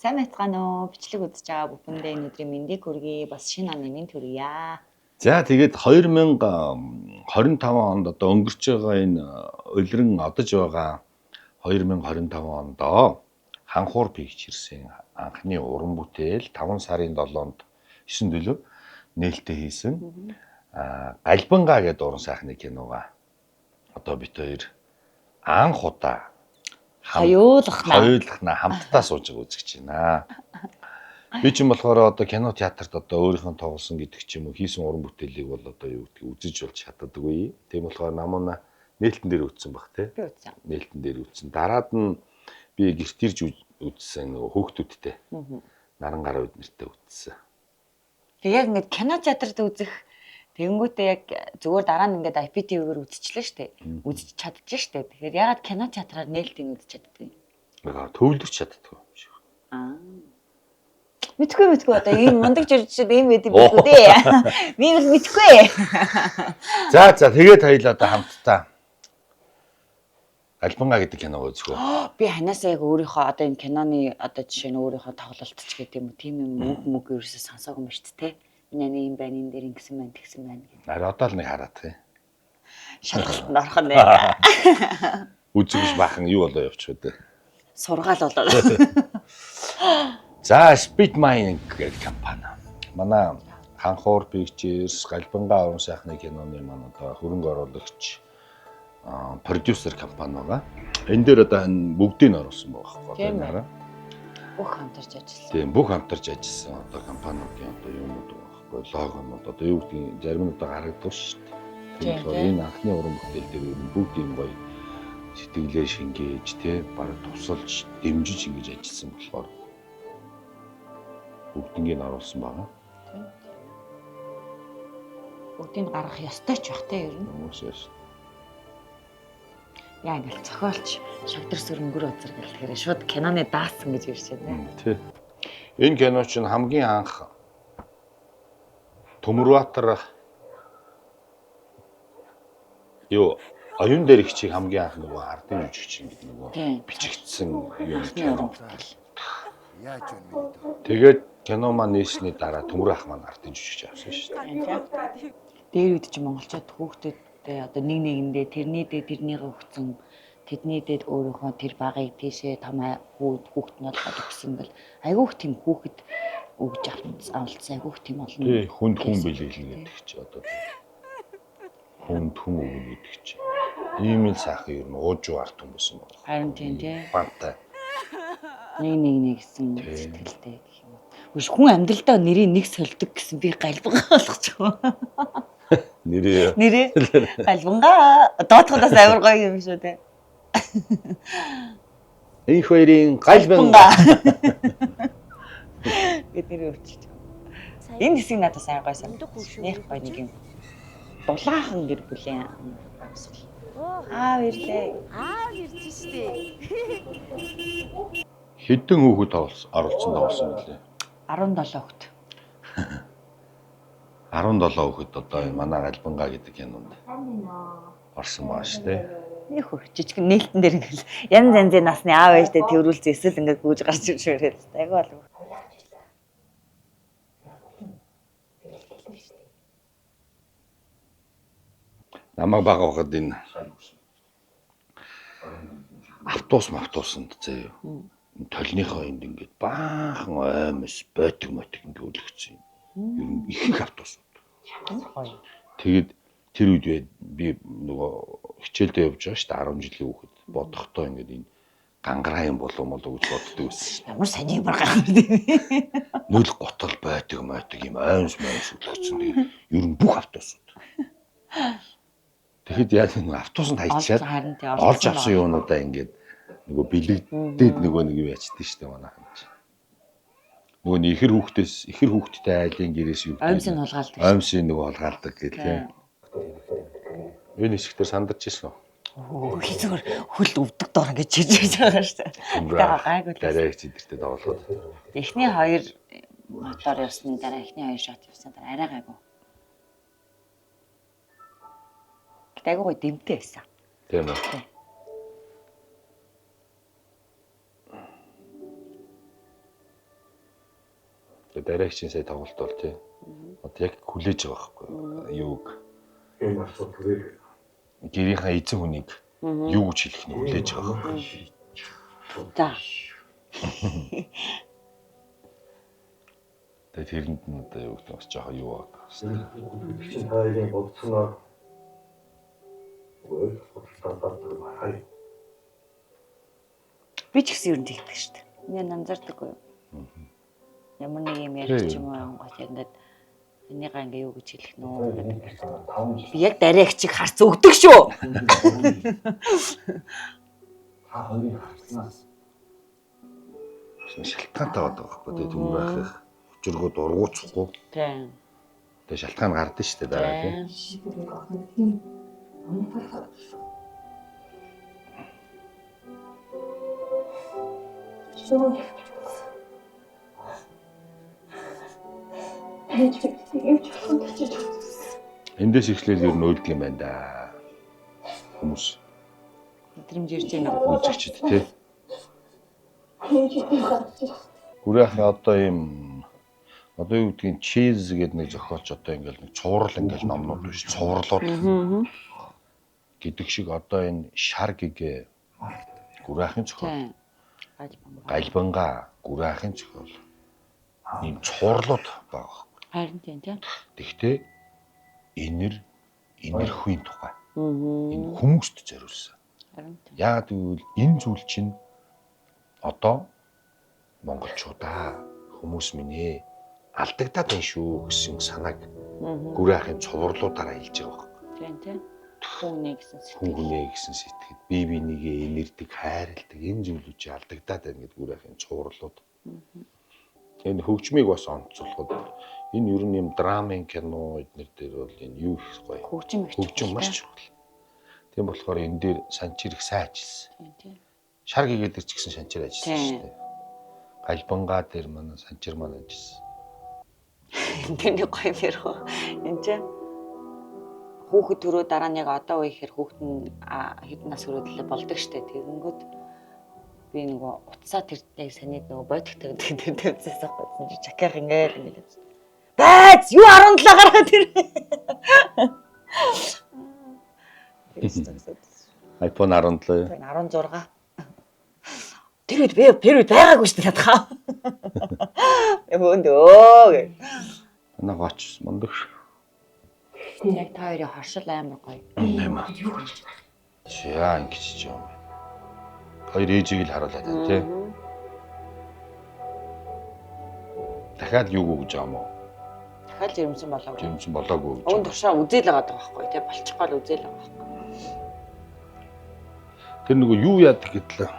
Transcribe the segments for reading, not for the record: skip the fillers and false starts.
Сайн байцгаана уу? Бичлэг үзэж байгаа бүхэндээ энэ өдрийн мэндийг хүргэе. Бас шинэ оны мэнд хүргье. За тэгээд 2025 онд одоо өнгөрч байгаа энэ улиран одож байгаа 2025 ондоо ханхуур пигч ирсэн анхны уран бүтээл 5 сарын 7-нд 9 төлөв нээлттэй хийсэн. Галбангаа гэдэг уран сайхны кинога одоо бит хоёр анх удаа хоёулахна хамтдаа сууж байгаа үзэж байна. Би ч юм болохоор одоо кино театрт одоо өөрийнхөө тоглосон гэдэг ч юм уу хийсэн уран бүтээлийг бол одоо юу гэдгийг үзэж болж чаддаггүй. Тийм болохоор намуна нээлтэн дээр үтсэн баг тий. Би үзсэн. Нээлтэн дээр үтсэн. Дараад нь би гэрт ирж үзсэн нөгөө хөөхтүүдтэй. Наран гараа үднэртэй үтсэн. Тэг яг ингээд кино театрт үзэх тэгэнгүүтээ яг зүгээр дараа нь ингээд IPTV-гээр үзчихлээ штэ. Үзэж чадчих штэ. Тэгэхээр ягаад кино театраар нээлтийг үзэж чаддгийг? Төвлөрч чаддаггүй юм шиг. Мэдхгүй одоо ийм мундаг жирчид ийм байдаг билүү дээ. Би бол мэдхгүй. За тэгээд хоёлаа одоо хамтдаа Галбангаа гэдэг киног үзгөө. Би ханаасаа яг өөрийнхөө одоо энэ киноны одоо жишээ нь өөрийнхөө тоглолт ч гэдэг юм уу тийм юм үг ерөөсөө сонсоогүй юм ба шүү дээ. Энэ юм байна, энэ дээр ингэсэн байна, тэгсэн байна гэх. Арай одоо л нэг хараад тий. Шалгалтанд орох нь. Үзэгч баахан юу болоо явчих вэ? Сургаал болоо. За Speed Mining гэдэг компани. Манай ханхуур pictures Галбангаа уран сайхны киноны маань одоо хөрөнгө оруулагч продюсер компани байгаа. Энэ дээр одоо бүгдийг нь оруулсан байгаа байхгүй. Бүх хамтарч ажилласан. Тийм бүх хамтарч ажилласан одоо компаниудын одоо юмуд байгаа байхгүй. Логонууд одоо юу гэдгийг зарим нь одоо харагдав шүү дээ. Тийм болохоор энэ анхны уран бүтээл дээр ер нь бүгд юм гоё сэтгэлээ шингээж тий бараг тусалж дэмжиж ингэж ажилласан болохоор бүгднийг нь оруулсан байгаа. Бүгдийг гаргах ёстой ч байх те ер нь. Яа ингээл зохиолч шавдар сүрэнгөр үзэр гэлтэхээр шууд киноны даасан гэж ирж байна. Тий. Энэ кино чинь хамгийн анх Төмөрбаатар оюун дээр их чиг хамгийн анх нөгөө ардын жүжигчин гэдэг нөгөө бичигдсэн юм кино. Яаж вэ? Тэгээд кино маань нээсний дараа Төмөр ах маань ардын жүжигч авсан шүү дээ. Дээр үед чи монголчууд хүүхдүүд одоо нэг нэгэндээ тэрний өгсөн тэдний дэд өөрийнхөө тэр багыг тийшээ том хүүхэд нь болгоод өгсөн гэл айгүйх тийм хүүхэд өгж авалцсан айгүйх тийм олон хүнд хүн бэлгэлнэ гэдэг чи одоо хүнд хүн өгнө гэдэг чи ийм л сайхан ер нь уужуу арт хүмүүс юм байна. Харин тийм тий. Бантай. Нэг гэсэн сэтгэлтэй гэх юм уу. Үгүй хүн амьдралдаа нэрийг нэг сольдог гэсэн би Галбангаа болгочихоо. Нэрээ Галбангаа доотходоос амар гоё юм шүү дээ. Энэ хоёрын Галбангаа гэдэг нэр өвчиж. Энэ хэсэг надад сайн гоё санагдав. Нэх гоё нэг юм. Дулаахан гэр бүлийн амьсгал. Ирлээ. Ирж штэ. Хэдэн хүүхэд оруулсан гэлээ? 17 хүүхэд. 17 хүүхэд одоо манай Галбангаа гэдэг кинонд орсон байгаа шүү дээ. Нэг хүүхэд жижиг нээлтэн дээр ингээл янз янзын насны аав ээжтэй тэрүүлсэн эсвэл ингээд гүйж гарч ирж шүүрээд айгүй болов. Намайг бага байхад энэ автобусанд заяа толныхоо энд ингээд баахан аймс бойтог ингээд үлгцсэн юм. Ер нь их автобусууд. Тэгээд тэр үед би нөгөө хичээлдээ явж байгаа шүү дээ 10 жилийн хүүхэд бодохдоо ингээд энэ гангараа юм болов гэж боддог байсан. Ямар сони баргаах юм. Нүл готол бойтог юм аймс үлгцсэн. Тэгээд ер нь бүх автобусууд. Тэгэхэд яг нэг автобусанд хайчаад олж авсан юунуудаа ингээд нөгөө бэлэгдээд нөгөө нэг юу ячдээ штэ манайхан чи. Нөгөө ихэр хүүхдтэй айлын гэрээс юу аимсын хулгаалдаг. Аимсын нөгөө хулгаалдаг гэх тийм. Энэ хэсэгтэр сандарч ирсэн үү? Зүгээр хөл өвдөг дор гэж чижиж байгаа штэ. Гайгүй л. Дараа их зэдэртэй тоглоод. Эхний хоёр мотор явсны дараа эхний хоёр шот явсан дараа арай гайгүй. Айгуу гоё дэмтэй байсан. Тийм үү. Тэгээ дараагчийн сая тоглолт бол тий. Одоо яг хүлээж байгаа байхгүй юуг. Энэ асуу түрээ. Гэрийнхаа эзэн хүнийг юу гэж хэлэх нь хүлээж байгаа байхгүй. За. Тэгээ тэрэнд нь одоо юу гэдэг бас жоохон юу аа. Чин хоёрын бодсноор өөр хай. Би ч гэсэн юу нэгдэг шүү дээ. Энэ анзаардаггүй юу? Ямар нэг юм ярьчих юм уу гол ингээд энийгаа ингээ юу гэж хэлэх нөө. Би яг дараагчийг харц өгдөг шүү. Та хоёрын харцнаас шалтгаантай байдаг байхгүй тий түн байхыг учиргууд ургуучихгүй. Тийм. Тэгээ шалтгаан гардаг шүү дээ дараа тий. Эндээс эхлээл юу нөлдөг юм байна да. Хүмүүс Мэдрэмж ирж байна. үзэгчд тий. Хүрээхээ одоо ийм одоо юу гэдгийг чиз гэдэг нэг зохиолч одоо ингээл нэг цуврал ингээл номнууд биш цувралууд гэдэг шиг одоо энэ шар гэгээ гүрээхын зохиол галбанга гүрээхын зохиол ийм цувралууд байгаа. Харин тийм тийм. Тэгтээ энерхүйн тухай энэ хүмүүст зориулсан. Харин тийм. Яагаад гэвэл энэ зүйл чинь одоо монголчуудаа хүмүүс минь ээ алдагдаад байна шүү гэсэн санааг гүрээхын цувралуудаараа хэлж байгаа байхгүй. Тийм тийм. Хүнээ гэсэн сэтгэл. Хүнээ гэсэн сэтгэл, бие бинийгээ инэрдэг, хайрладаг энэ зүйлүүд чи алдагдаад байна гэдэг гүрээхин цувралууд. Энэ хөгжмийг бас онцлоход энэ ер нь юм драмын кино эднэр дээр бол энэ юу их гоё. Хөгжим маш чухал. Тийм болохоор энэ дээр санчир их сайн ажилласан. Тийм тийм. Шар гэгээд ч гэсэн санчир ажилласан шүү дээ. Галбангаа дээр манай санчир маань ажилласан. Тэний гоё мэрхүү. Энд чинь хүүхэд төрөө дараа нь яг одоо үехээр хүүхэд нь хэдэн нас хүрээлээ болдог штэ. Тэгэнгүүт би нөгөө утсаа тэр яг санийд нөгөө бодгтой тэр тавьчихсан байхгүй. Чакех ингээл ингээд. Баац юу 17 гаргаад тэр. iPhone 17. 16. Тэр үед байгаагүй штэ надхаа. Өөндөө гэ. Манай гоч мундаг ш. Яг та хоёрын хоршил амар гоё. Нэмэ. Яа ингэж ч юм бэ. Хоёр ээжийг л харуулаад байна тий. Дахиад юу гэж байгаа юм уу? Дахиад жирэмсэн болоогүй. Жирэмсэн болоогүй гэж. Өвн тушаа үзэл байгаа байхгүй тий болчихгоо л үзэл байгаа байхгүй. Тэр нөгөө юу яадаг гэтэл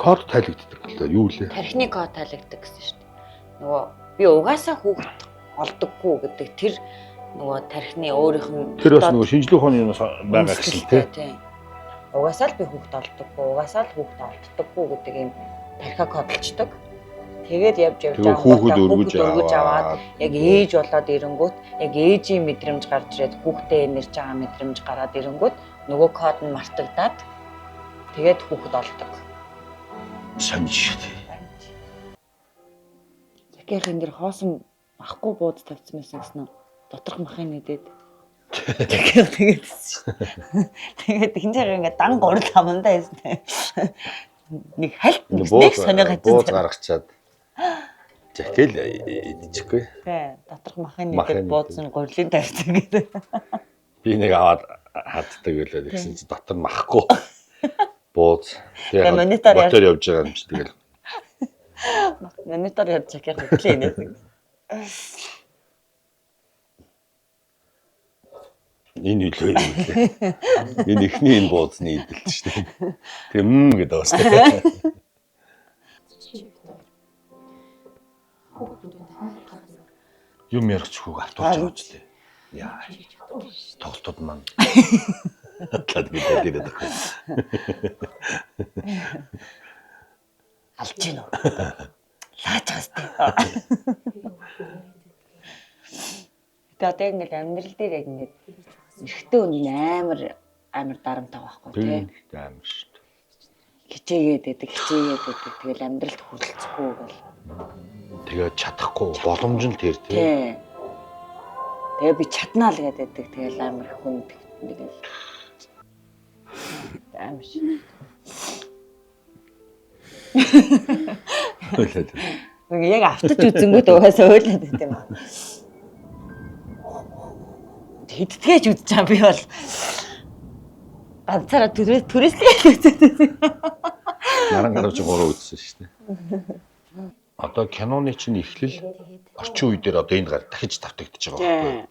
код тайлагддаг гэлээ юу лээ. Тархины код тайлагддаг гэсэн шүү дээ. Нөгөө би угаасаа хүүхэд олдоггүй гэдэг тэр нөгөө тархины өөрийнх нь Тэр бас нөгөө шинжлэх ухааны юм байгаа гэсэн тий. Угаасаа л би хүүхэд олдоггүй, угаасаа л хүүхэд олддоггүй гэдэг юм тархиа кодолчдог. Тэгээд явж байгаа хүүхэд өргөж аваад яг ээж болоод ирэнгүүт яг ээжийн мэдрэмж гарч ирээд хүүхдээ нэрж байгаа мэдрэмж гараад ирэнгүүт нөгөө код нь мартагдаад тэгээд хүүхэд олдог. Сонж шүү дээ. Яг энэ дэр хоосон ахгүй бууд тавьсан байсан гэсэн нь доторх махын нэдэд. Тэгээд энэ зэрэг ингээд дан гурал хамандаа байсан. Нэг хальт нэг сониогоо бууз гаргачаад жакел идчихгүй. Тий, доторх махын нэдэд буудсан гурилын тавьсан гэдэг. Би нэг аваад хаддаг гэлээ гэсэн чи дотор нь махгүй. Бууз. Тэгээ монитор явж байгаа юм чи тэгэл. Монитор яаж чекер хөдлөө нэ. Энэ үлээ юм лээ. Энэ ихний энэ буудсны идэлт шүү дээ. Тэгээ гэдэг бастай. Юм ярих чухаг автуулж байгаа ч лээ. Яа. Тоглолтууд маань. Тад гэдэг дээр дах. Алж гин үү? Лаач гастай. Тэгээд ингээд амьдрал дээр яг ингээд эрэгтэй хүн амар дарамтай байхгүй тий. Амар шүү дээ. Хичээгээд байдаг. Тэгэл амьдралд хүрэлцэхгүй гэл. Тэгээд чадахгүй боломж нь тэр тий. Тий. Тэгээ би чаднаа л гэдэг. Тэгэл амар хүн тэгэл амар шиг. Ойлаад. Яг автаж үзэнгүүт угаасаа ойлаад байт юм аа. Хэдтгэж үзэж байгаа би бол ганцаараа түрээслээ үзээд. Наран гарч 3 үзсэн шүү дээ. Одоо киноны чинь эхлэл орчин үе дээр одоо энд гар дахиж давтагдчихж байгаа байхгүй юу?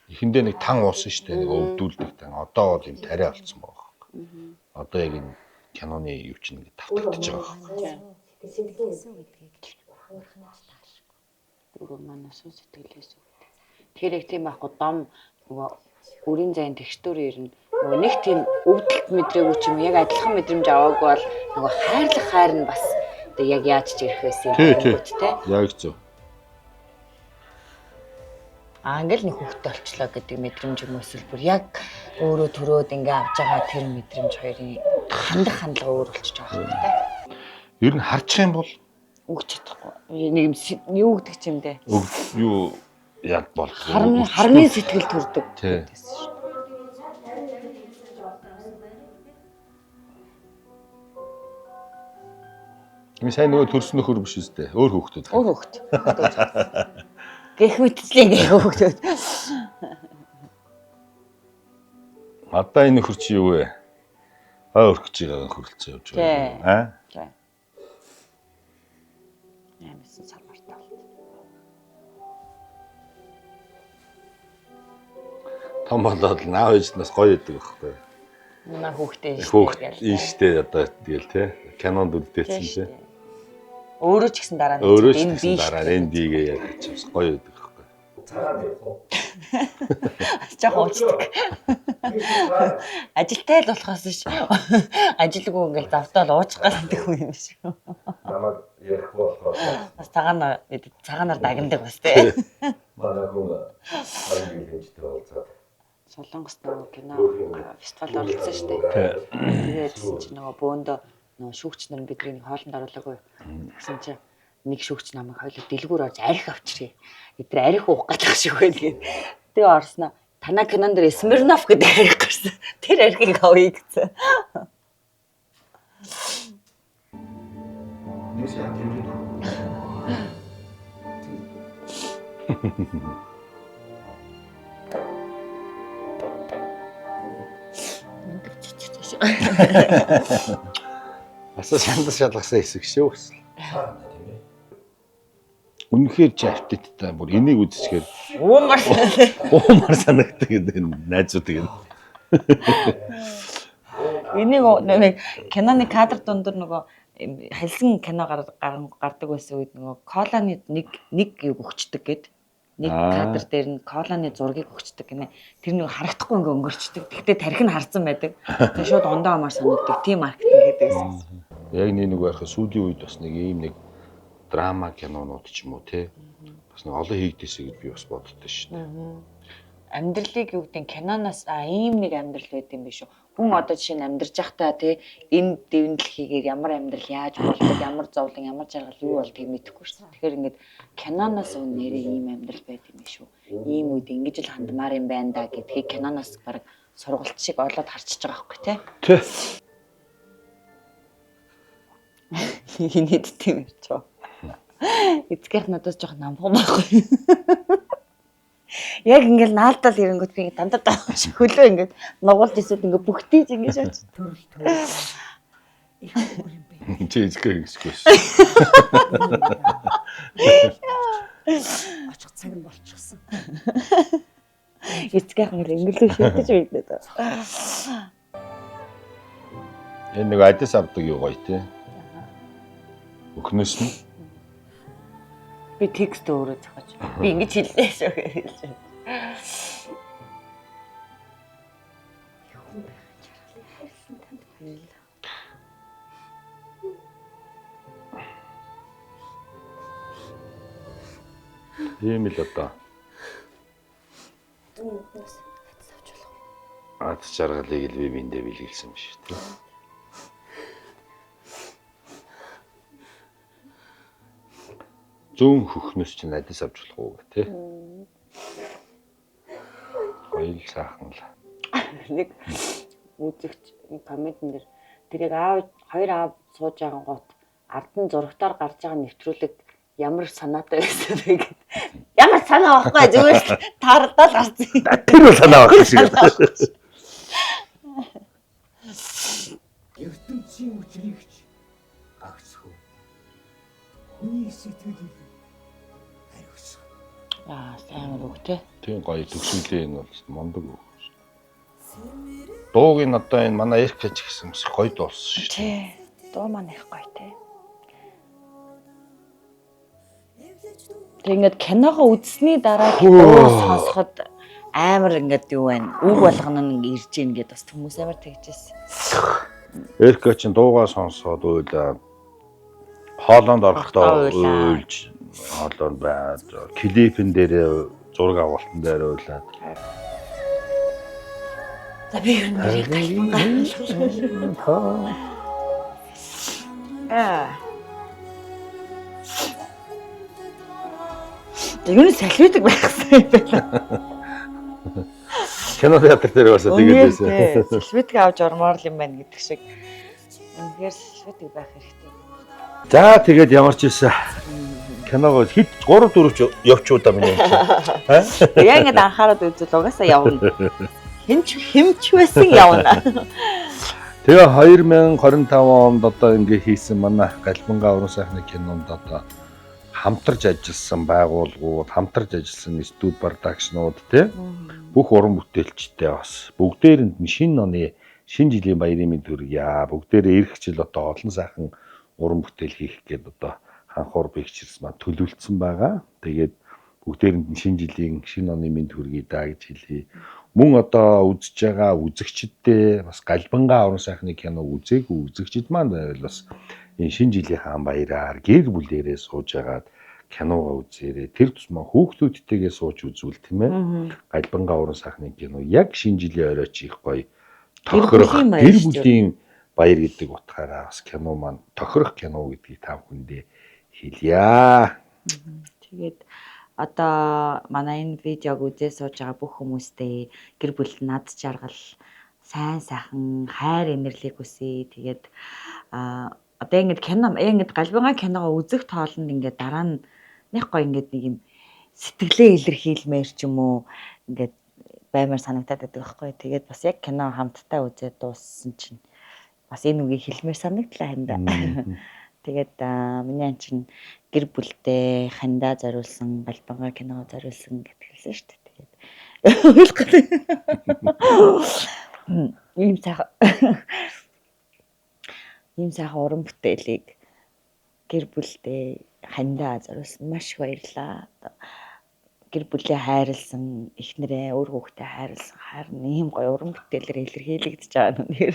Эхэндээ нэг тан уусан шүү дээ. Нэг өвдүүлдэг тан. Одоо бол юм тариа болцсон байгаа байхгүй юу? Одоо яг энэ киноны юу чинь ингэ давтагдчихж байгаа байхгүй юу? Сэтгэлээсөө гэдгийг хангахнаас таашгүй. Гүрүү манай суу сэтгэлээс үүдээ. Тэр их тийм байхгүй дом нөгөө өрийн зайн текстур ирнэ. Нөгөө нэг тийм өвдөлт мэдрээгүй ч юм яг адилхан мэдрэмж аваагүй бол нөгөө хайрлах хайр нь бас одоо яг яаж ч ирэх байсан юм те. Яг зөв. Ингээл нэг хүүхдтэй олчлоо гэдэг мэдрэмж юм эсвэл бүр яг өөрөө төрөөд ингээ авч байгаа тэр мэдрэмж хоёрын хандлага өөр болчихж байгаа юм те. Ер нь харчих юм бол Үгч чадахгүй. Нэг юм юу гэдэг юм бэ? юу яд бол Хармын сэтгэл төрдөг. Тий. Энэ сайн нөгөө төрсөн нөхөр биш үстэй. Өөр хүүхдүүд. Өөр хүүхд. Гэх мэтчлээ гэх хүүхдүүд. Одоо энэ нөхөр чи юу вэ? Өргөж байгаа хөрөлцөө явж Тий. байгаа. За. Ямарсан самартал. Том болоод наав ээжнээс гоё идэг байхгүй. Манай хүүхдээ Хүүхд ийштэй одоо тэгэл тий. Кинонд үлдээсэн тий. Өөрөө ч гэсэн дараа нь Өөрөө ч гэсэн дараа нь эндигээ яаж ч гоё идэг байхгүй. Жах уучдаг. Ажилтай л болохоос ш. Ажилгүй ингээл завтаал уучих гэдэг хүн юм шиг. Намайг ярих болохоор Бас цагаанаар дагнадаг бас тий. манай хүн хамгийн хэмждэг болцоод. Солонгост нөгөө кино фестивал оролцсон шүү дээ. Тэгээд чинь нөгөө бөөндөө нөгөө шүүгч нар бидний хоолнд оруулаагүй. Тэгсэн чинь нэг шүүгч намайг хойлоо дэлгүүр орж арх авчирээ. Эдгээр арх уух гэдэг шиг байна гээд. Тэгээ орсноо танаа кинон дээр Смирнов гэдэг арх гарсан. Тэр архийг авъя гэсэн. Нэг яг юм. Асаа шандас шалгасан хэсэг шүү. Цаана тийм ээ. Үнэхээр чи аппетиттай бүр энийг үзчихээр Уумар санагддаг гэдэг найзуудыг нь. энийг нэг киноны кадр дундуур нөгөө халсан кино гардаг байсан үед нөгөө коланы нэг юу өгчдөг гэд. Нэг кадр дээр нь коланы зургийг өгчдөг гинэ. Тэр нэг харагдахгүй ингээ өнгөрчдөг. Тэгтээ тарих нь харсан байдаг. Тэгээ шууд ондоо амаар санагддаг. Тим маркетинг гэдэг байсан. Яг нэг байхад сүүлийн үед бас нэг ийм нэг драма кинонууд ч юм уу те. Бас нэг олон хийгдээсэй гэж би бас боддоо шүү дээ. Амьдралыг юу гэдэг киноноос ийм нэг амьдрал байд юм биш үү? Хүн одоо жишээ нь амьдарч байхдаа тий энэ дэвэн дэлхийгээр ямар амьдрал яаж болдог, ямар зовлон, ямар жаргал юу болдгийг мэдэхгүй шүү дээ. Тэгэхээр ингээд киноноос нэрээ ийм амьдрал байд юм биш үү? Ийм үед ингэж л хандмаар юм байна да гэдгийг киноноос баг сургалт шиг олоод харчиж байгаа байхгүй тий. Тэ. Хинэд тийм ч. Эцгийнх надаас жоох намхан байхгүй. Яг ингээл наалдал ирэнгүүт би дандаа даах хөлөө ингээд нугуулж эсвэл ингээд бүгдийг ингэж шаач. Их өөр юм бэ. Чи эзгээ гэсгүйс. Очих цаг нь болчихсон. Эцгийнх нь ингэлөө шийдэж байлаа. Энэ нэг адис авдаг юу гоё те. Өхнөөс нь Би текст өөрөө зохиож. Би ингэж хэллээ шүү гэж. ийм л одоо ад жаргалыг л би биндээ бэлгэлсэн юм шиг тийм. зүүн хөхнөөс чинь адис авч болох уу гэх тий. Хоёул сайхан л. Нэг үзэгч комментэн дээр тэрийг аав хоёр аав сууж байгаа гот ард нь зурагтаар гарч байгаа нэвтрүүлэг ямар санаатай байсан бэ гэд. Ямар санаа байхгүй зүгээр л таардаал гарсан. Тэр бол санаа байх шиг. ертөнцийн үтрийгч агцгүй. Хүний сэтгэлийг хариуцах. Аа сайн үг те. Тийм гоё төгсгөлээ энэ бол мондөг үг. Дууг нь одоо энэ манай эрх гэж гисэн бас гоё дууссан шүү. Тий. Дуу маань их гоё те. Тэг ингээд киногоо үзсний дараа дуу сонсоход амар ингээд юу байна. Үг болгоно нь ирж ийн гэд бас хүмүүс амар тэгжсэн. Эрх чинь дуугаа сонсоод уйлаа. Хоолонд орохдоо уйлж хоолонд байд. Клипэн дээр зураг авалтан дээр уйлаад. За би юу нэрийг Тэгүн салвидаг байхсан юм байна. Кино театр дээр бас тэгээд байсан. Салвидаг авч ормоор л юм байна гэдэг шиг. Үнэхээр салвидаг байх хэрэгтэй. За тэгээд ямар ч байсан киногоо хэд 3 4 явчуудаа миний чинь. Яг ингэ анхаарал үзэл угаасаа явна. Хэмч байсан явна. Тэгээ 2025 онд одоо ингээ хийсэн манай Галбангаа уран сайхны кинонд одоо хамтарч ажилласан байгууллагууд, хамтарч ажилласан студи продакшнууд тий бүх уран бүтээлчтэй бас бүгдээрэнд нь шинэ оны шинэ жилийн баярын мэнд хүргье. Бүгдээрээ ирэх жил одоо олон сайхан уран бүтээл хийх гээд одоо ханхуур Pictures маань төлөвлөсөн байгаа. Тэгээд бүгдээрэнд нь шинэ жилийн шинэ оны мэнд хүргье даа гэж хэлье. Мөн одоо үзэж байгаа үзэгчдтэй бас Галбангаа уран сайхны кино үзээгүй үзэгчд маань байвал бас энэ шинэ жилийн хаан баяраар гэр бүлээрээ сууж агаад киногоо үзээрэй. Тэр тусмаа хүүхдүүдтэйгээ сууж үзвэл тийм ээ. Галбангаа уран сайхны кино яг шинэ жилийн оройч их гоё тохирох гэр бүлийн баяр гэдэг утгаараа бас кино маань тохирох кино гэдгийг та бүхэндээ хэлье. Тэгээд одоо манай энэ видеог үзээ сууж байгаа бүх хүмүүстээ гэр бүл над жаргал сайн сайхан хайр инэрлийг хүсье. Тэгээд одоо ингэж кино ингэж Галбангаа киногоо үзэх тоолонд ингэж дараа нь нэг гоё ингэж нэг юм сэтгэлээ илэрхийлмээр ч юм уу ингэж баймаар санагдаад байдаг байхгүй. Тэгээд бас яг кино хамтдаа үзээд дууссан чинь бас энэ үгийг хэлмээр санагдлаа хандаа. Тэгээд миний ан чинь гэр бүлдээ хандаа зориулсан Галбангаа киногоо зориулсан гэдэг хэлсэн шүү дээ. Тэгээд ийм сайхан уран бүтээлийг гэр бүлдээ хандаа зориулсан маш их баярлалаа. Гэр бүлээ хайрлсан эхнэрээ өөр хүүхдээ хайрлсан харин ийм гоё уран бүтээлээр илэрхийлэгдэж байгаа нь нэр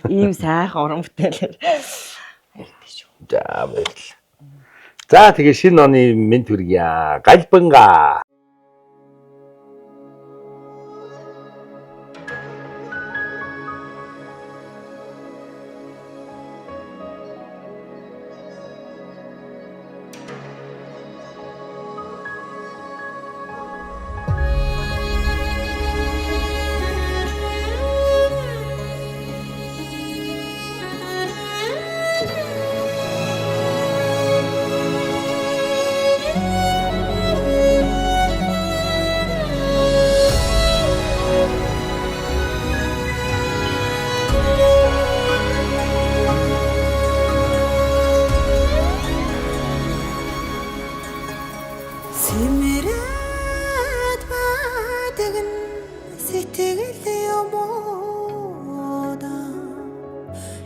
ийм сайхан уран бүтээлээр хайртай шүү. За баярлалаа. За тэгээ шинэ оны мэнд хүргье. Галбангаа.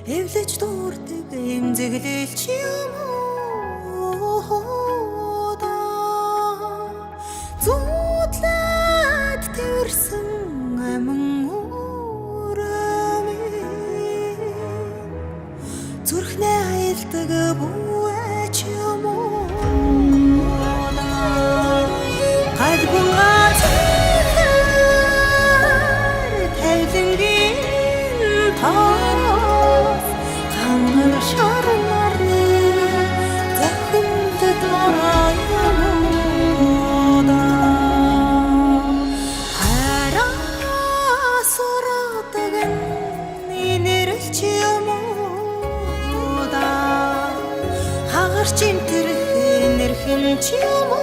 Эвлэж дуурдаг эмзэглэлч юм уу да зудлаад тэрсэн амин урамын зүрхнээ аялдаг бүэч юм уу да Галбангаа тавилангийн тоо шарнарны захимд дорой гарч интэрхэн нэрхэн ч юм